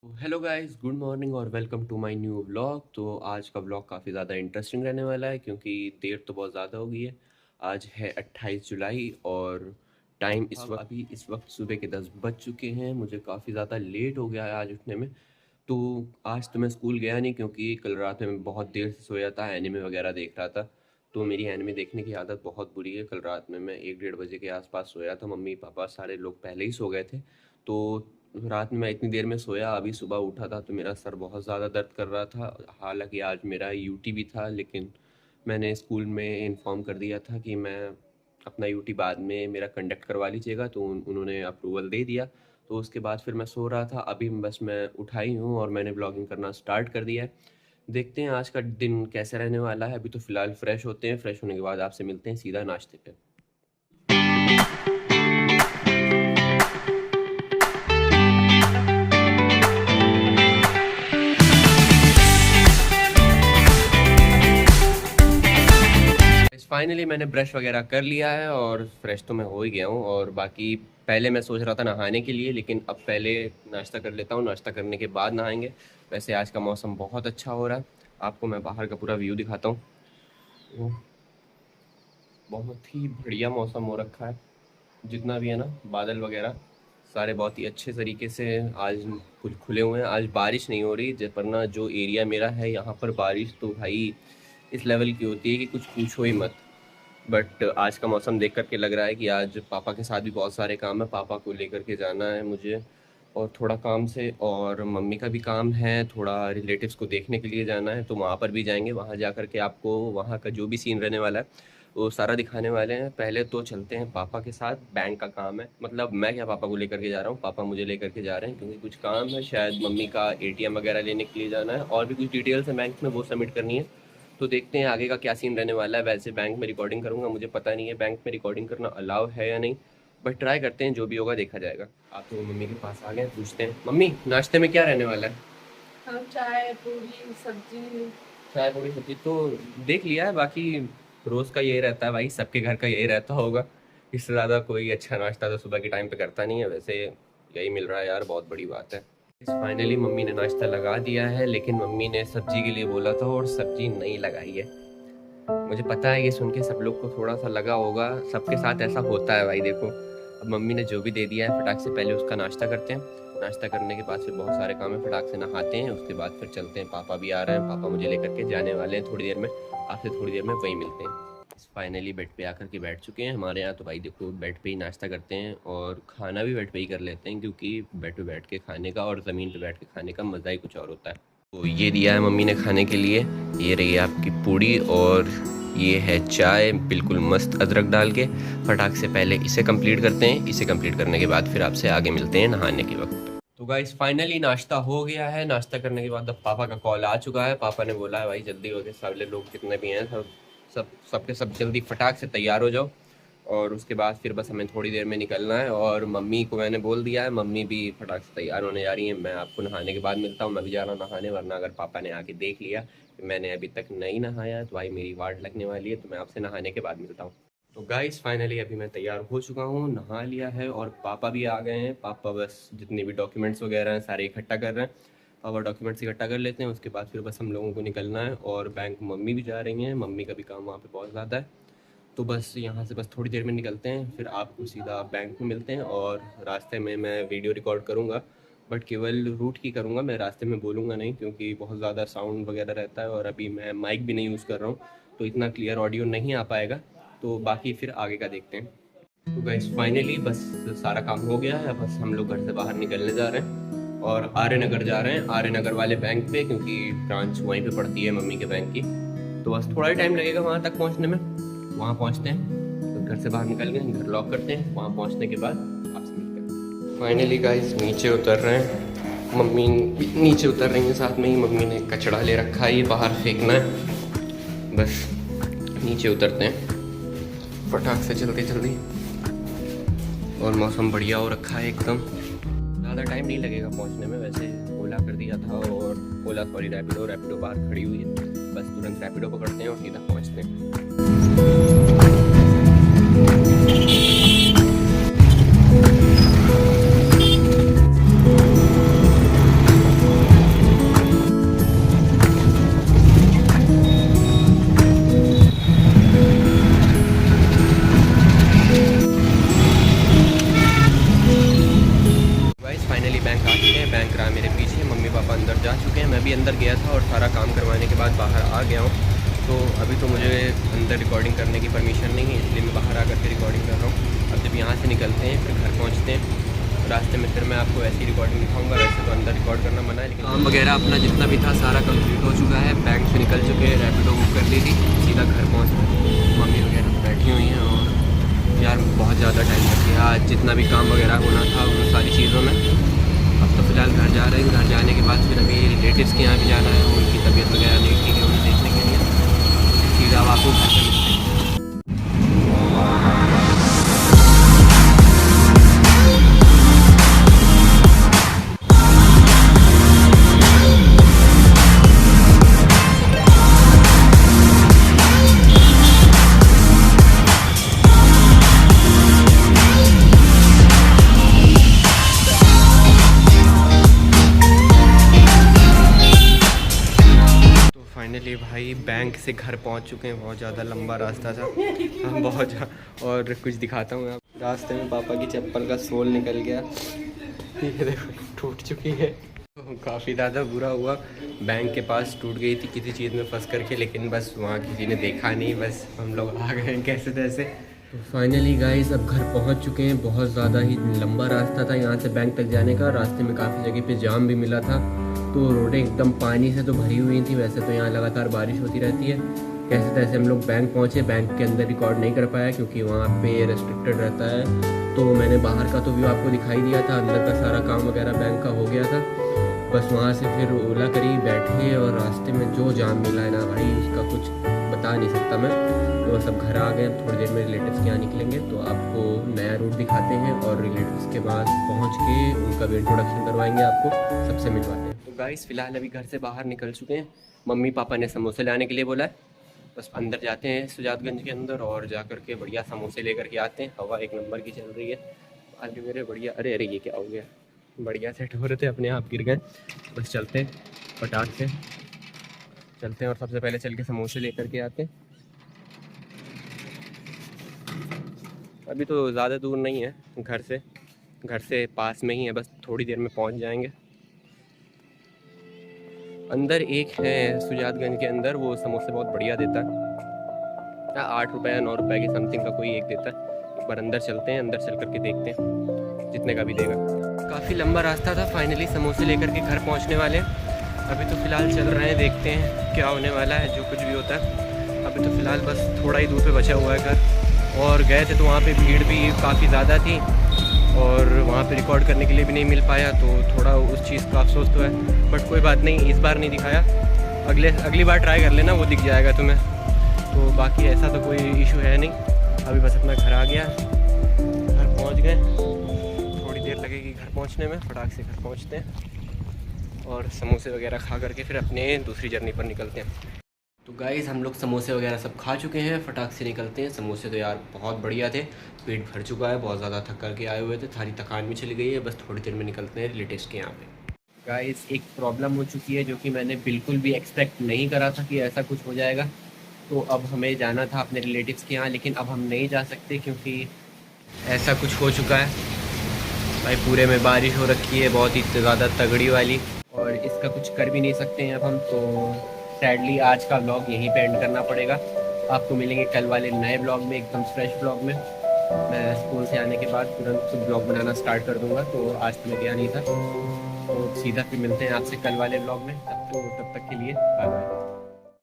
Hello guys, good morning और welcome to my new vlog. तो आज का व्लॉग काफ़ी ज़्यादा इंटरेस्टिंग रहने वाला है क्योंकि देर तो बहुत ज़्यादा हो गई है। आज है 28 जुलाई और टाइम इस वक्त सुबह के 10 बज चुके हैं। मुझे काफ़ी ज़्यादा लेट हो गया है आज उठने में। तो आज तो मैं स्कूल गया नहीं क्योंकि कल रात में मैं बहुत देर से सोया था, एनिमे वगैरह देख रहा था। तो मेरी एनिमे देखने की आदत बहुत बुरी है। कल रात में मैं 1 डेढ़ बजे के आसपास सोया था, मम्मी पापा सारे लोग पहले ही सो गए थे। तो रात में मैं इतनी देर में सोया, अभी सुबह उठा था तो मेरा सर बहुत ज़्यादा दर्द कर रहा था। हालांकि आज मेरा यूटी भी था, लेकिन मैंने स्कूल में इन्फॉर्म कर दिया था कि मैं अपना यूटी बाद में मेरा कंडक्ट करवा लीजिएगा, तो उन्होंने अप्रूवल दे दिया। तो उसके बाद फिर मैं सो रहा था, अभी बस मैं उठा ही हूँ और मैंने ब्लॉगिंग करना स्टार्ट कर दिया है। देखते हैं आज का दिन कैसे रहने वाला है। अभी तो फ़िलहाल फ्रेश होते हैं, फ्रेश होने के बाद आपसे मिलते हैं सीधा नाश्ते पे। फाइनली मैंने ब्रश वगैरह कर लिया है और फ्रेश तो मैं हो ही गया हूँ। और बाकी पहले मैं सोच रहा था नहाने के लिए, लेकिन अब पहले नाश्ता कर लेता हूँ, नाश्ता करने के बाद नहाएंगे। वैसे आज का मौसम बहुत अच्छा हो रहा है, आपको मैं बाहर का पूरा व्यू दिखाता हूँ। वो बहुत ही बढ़िया मौसम हो रखा है। जितना भी है ना, बादल वगैरह सारे बहुत ही अच्छे तरीके से आज खुले हुए हैं। आज बारिश नहीं हो रही, वरना जो एरिया मेरा है यहाँ पर बारिश तो भाई इस लेवल की होती है कि कुछ पूछो ही मत। बट आज का मौसम देख करके लग रहा है कि आज पापा के साथ भी बहुत सारे काम है, पापा को लेकर के जाना है मुझे और थोड़ा काम से, और मम्मी का भी काम है, थोड़ा रिलेटिव्स को देखने के लिए जाना है, तो वहाँ पर भी जाएंगे। वहाँ जा कर के आपको वहाँ का जो भी सीन रहने वाला है वो सारा दिखाने वाले हैं। पहले तो चलते हैं पापा के साथ, बैंक का काम है। मतलब मैं क्या पापा को लेकर के जा रहा हूँ, पापा मुझे लेकर के जा रहे हैं क्योंकि कुछ काम है, शायद मम्मी का एटीएम वगैरह लेने के लिए जाना है और भी कुछ डिटेल्स है बैंक में, वो सबमिट करनी है। तो देखते हैं आगे का क्या सीन रहने वाला है। वैसे बैंक में रिकॉर्डिंग करूंगा, मुझे पता नहीं है बैंक में रिकॉर्डिंग करना अलाउ है या नहीं, बट ट्राई करते हैं, जो भी होगा देखा जाएगा। आप तो मम्मी के पास आ गए, पूछते हैं मम्मी नाश्ते में क्या रहने वाला है। हम चाय पूरी सब्जी। चाय पूरी सब्जी तो देख लिया है, बाकी रोज का यही रहता है भाई, सबके घर का यही रहता होगा। इससे ज़्यादा कोई अच्छा नाश्ता तो सुबह के टाइम पे करता नहीं है। वैसे यही मिल रहा है यार, बहुत बड़ी बात है। फाइनली मम्मी ने नाश्ता लगा दिया है, लेकिन मम्मी ने सब्जी के लिए बोला था और सब्जी नहीं लगाई है। मुझे पता है ये सुन के सब लोग को थोड़ा सा लगा होगा, सबके साथ ऐसा होता है भाई। देखो अब मम्मी ने जो भी दे दिया है, फटाक से पहले उसका नाश्ता करते हैं। नाश्ता करने के बाद फिर बहुत सारे काम है, फटाक से नहाते हैं, उसके बाद फिर चलते हैं। पापा भी आ रहे हैं, पापा मुझे लेकर के जाने वाले हैं थोड़ी देर में। आपसे थोड़ी देर में वहीं मिलते हैं। फाइनली बेड पे आकर के बैठ चुके हैं। हमारे यहाँ तो भाई देखो बेड पे ही नाश्ता करते हैं और खाना भी बेड पे ही कर लेते हैं, क्योंकि बेड पे बैठ के खाने का और ज़मीन पे बैठ के खाने का मज़ा ही कुछ और होता है। तो ये दिया है मम्मी ने खाने के लिए, ये रही आपकी पूड़ी और ये है चाय, बिल्कुल मस्त अदरक डाल के। फटाक से पहले इसे कंप्लीट करते हैं, इसे कंप्लीट करने के बाद फिर आपसे आगे मिलते हैं नहाने के वक्त। तो गाइस फाइनली नाश्ता हो गया है। नाश्ता करने के बाद अब पापा का कॉल आ चुका है। पापा ने बोला है भाई जल्दी हो गए, सारे लोग जितने भी हैं सब जल्दी फटाक से तैयार हो जाओ। और उसके बाद फिर बस हमें थोड़ी देर में निकलना है। और मम्मी को मैंने बोल दिया है, मम्मी भी फटाक से तैयार होने जा रही है। मैं आपको नहाने के बाद मिलता हूँ, मैं भी जा रहा हूँ नहाने, वरना अगर पापा ने आके देख लिया कि मैंने अभी तक नहीं नहाया तो भाई मेरी वाट लगने वाली है। तो मैं आपसे नहाने के बाद मिलता हूँ। तो गाइस फाइनली अभी मैं तैयार हो चुका हूँ, नहा लिया है और पापा भी आ गए हैं। पापा बस जितने भी डॉक्यूमेंट्स वगैरह हैं सारे इकट्ठा कर रहे हैं। पापा डॉक्यूमेंट्स इकट्ठा कर लेते हैं, उसके बाद फिर बस हम लोगों को निकलना है। और बैंक मम्मी भी जा रही हैं, मम्मी का भी काम वहाँ पे बहुत ज़्यादा है। तो बस यहाँ से बस थोड़ी देर में निकलते हैं, फिर आपको सीधा बैंक में मिलते हैं। और रास्ते में मैं वीडियो रिकॉर्ड करूँगा, बट केवल रूट की करूँगा, मैं रास्ते में बोलूँगा नहीं क्योंकि बहुत ज़्यादा साउंड वगैरह रहता है और अभी मैं माइक भी नहीं यूज़ कर रहा हूँ, तो इतना क्लियर ऑडियो नहीं आ पाएगा। तो बाकी फिर आगे का देखते हैं। तो गाइस फाइनली बस सारा काम हो गया है, बस हम लोग घर से बाहर निकलने जा रहे हैं और आर्य नगर जा रहे हैं, आर्य नगर वाले बैंक पे, क्योंकि ब्रांच वहीं पे पड़ती है मम्मी के बैंक की। तो बस थोड़ा ही टाइम लगेगा वहाँ तक पहुँचने में। वहाँ पहुँचते हैं, तो घर से बाहर निकल गए, घर लॉक करते हैं, वहाँ पहुँचने के बाद आपसे मिलते हैं। फाइनली गाइस नीचे उतर रहे हैं, मम्मी नीचे उतर रही हैं साथ में ही। मम्मी ने कचड़ा ले रखा है, ये बाहर फेंकना है। बस नीचे उतरते हैं फटाक से जल्दी जल्दी। और मौसम बढ़िया हो रखा है एकदम, ज़्यादा टाइम नहीं लगेगा पहुंचने में। वैसे ओला कर दिया था, और ओला सॉरी रैपिडो बाहर खड़ी हुई है, बस तुरंत रैपिडो पकड़ते हैं और सीधा पहुंचते हैं। दिख रहा है मेरे पीछे। मम्मी पापा अंदर जा चुके हैं, मैं भी अंदर गया था और सारा काम करवाने के बाद बाहर आ गया हूँ। तो अभी तो मुझे अंदर रिकॉर्डिंग करने की परमिशन नहीं है, इसलिए मैं बाहर आकर के रिकॉर्डिंग कर रहा हूँ। अब जब यहाँ से निकलते हैं फिर घर पहुँचते हैं, रास्ते में फिर मैं आपको ऐसी रिकॉर्डिंग दिखाऊंगा। वैसे तो अंदर रिकॉर्ड करना मना है, लेकिन काम वगैरह अपना जितना भी था सारा कंप्लीट हो चुका है। बैंक से निकल चुके हैं, रैपिडो बुक कर ली थी, सीधा घर पहुँच गए। मम्मी वगैरह बैठी हुई हैं और यार बहुत ज़्यादा टाइम लग गया आज जितना भी काम वगैरह होना था उन सारी चीज़ों में। अब तो फ़िलहाल घर जा रहे हैं, घर जाने के बाद फिर अभी रिलेटिव्स के यहाँ भी जाना है, उनकी तबीयत वगैरह नहीं ठीक है, उन्हें देखने के लिए सीधा अब आपको घर से मिलते हैं। फाइनली भाई बैंक से घर पहुंच चुके हैं। बहुत ज़्यादा लंबा रास्ता था, और कुछ दिखाता हूँ आप। रास्ते में पापा की चप्पल का सोल निकल गया, ये देखो टूट चुकी है। तो काफ़ी ज़्यादा बुरा हुआ। बैंक के पास टूट गई थी किसी चीज़ में फंस करके, लेकिन बस वहाँ किसी ने देखा नहीं, बस हम लोग आ गए कैसे तैसे। तो फाइनली गाइस अब घर पहुँच चुके हैं। बहुत ज़्यादा ही लंबा रास्ता था यहाँ से बैंक तक जाने का। रास्ते में काफ़ी जगह पे जाम भी मिला था, तो रोडें एकदम पानी से तो भरी हुई थी। वैसे तो यहाँ लगातार बारिश होती रहती है। कैसे तैसे हम लोग बैंक पहुँचे। बैंक के अंदर रिकॉर्ड नहीं कर पाया क्योंकि वहाँ पे रेस्ट्रिक्टेड रहता है। तो मैंने बाहर का तो व्यू आपको दिखाई दिया था, अंदर का सारा काम वगैरह बैंक का हो गया था। बस वहाँ से फिर ओला करी, बैठे, और रास्ते में जो जाम मिला है ना भाई उसका कुछ बता नहीं सकता मैं। तो सब घर आ गए, थोड़ी देर में रिलेटिव्स के यहाँ निकलेंगे तो आपको नया रूट दिखाते हैं, और रिलेटिव्स के बाद पहुँच के उनका भी इंट्रोडक्शन करवाएंगे, आपको सबसे मिलवाते हैं। तो गाइस फ़िलहाल अभी घर से बाहर निकल चुके हैं। मम्मी पापा ने समोसे लाने के लिए बोला है। बस अंदर जाते हैं सुजातगंज के अंदर और जा कर के बढ़िया समोसे लेकर के आते हैं। हवा एक नंबर की चल रही है आज मेरे, बढ़िया। अरे अरे ये क्या हो गया, बढ़िया सेट हो रहे थे अपने आप गिर गए। बस चलते हैं, फटाक से चलते हैं और सबसे पहले चल के समोसे लेकर के आते हैं। अभी तो ज़्यादा दूर नहीं है घर से पास में ही है, बस थोड़ी देर में पहुंच जाएंगे। अंदर एक है सुजातगंज के अंदर, वो समोसे बहुत बढ़िया देता है। 8 रुपये या 9 रुपये की समथिंग का कोई एक देता है। एक बार अंदर चलते हैं, अंदर चल करके देखते हैं जितने का भी देगा। काफ़ी लंबा रास्ता था, फाइनली समोसे लेकर के घर पहुंचने वाले हैं। अभी तो फ़िलहाल चल रहे हैं, देखते हैं क्या होने वाला है, जो कुछ भी होता है। अभी तो फ़िलहाल बस थोड़ा ही दूर पे बचा हुआ है घर, और गए थे तो वहाँ पे भीड़ भी काफ़ी ज़्यादा थी और वहाँ पे रिकॉर्ड करने के लिए भी नहीं मिल पाया, तो थोड़ा उस चीज़ का अफसोस तो है। बट कोई बात नहीं, इस बार नहीं दिखाया, अगली बार ट्राई कर लेना, वो दिख जाएगा तुम्हें। तो बाकी ऐसा तो कोई इशू है नहीं। अभी बस अपना घर आ गया, घर पहुँच गए, थोड़ी देर लगेगी घर पहुँचने में। फटाक से घर पहुँचते हैं और समोसे वगैरह खा करके फिर अपने दूसरी जर्नी पर निकलते हैं। तो गाइस हम लोग समोसे वगैरह सब खा चुके हैं, फटाक से निकलते हैं। समोसे तो यार बहुत बढ़िया थे, पेट भर चुका है, बहुत ज़्यादा थक करके आए हुए थे, सारी थकान भी चली गई है। बस थोड़ी देर में निकलते हैं रिलेटिव्स के यहाँ पे। गाइस एक प्रॉब्लम हो चुकी है जो कि मैंने बिल्कुल भी एक्सपेक्ट नहीं करा था कि ऐसा कुछ हो जाएगा। तो अब हमें जाना था अपने रिलेटिव्स के यहाँ, लेकिन अब हम नहीं जा सकते क्योंकि ऐसा कुछ हो चुका है भाई। पूरे में बारिश हो रखी है, बहुत ही ज़्यादा तगड़ी वाली, और इसका कुछ कर भी नहीं सकते हैं अब हम। तो सैडली आज का व्लॉग यहीं पे एंड करना पड़ेगा। आपको मिलेंगे कल वाले नए व्लॉग में, एकदम फ्रेश व्लॉग में। मैं स्कूल से आने के बाद तुरंत व्लॉग बनाना स्टार्ट कर दूंगा, तो आज तो मैं गया नहीं था। तो सीधा फिर मिलते हैं आपसे कल वाले व्लॉग में। तब तक के लिए बाय बाय।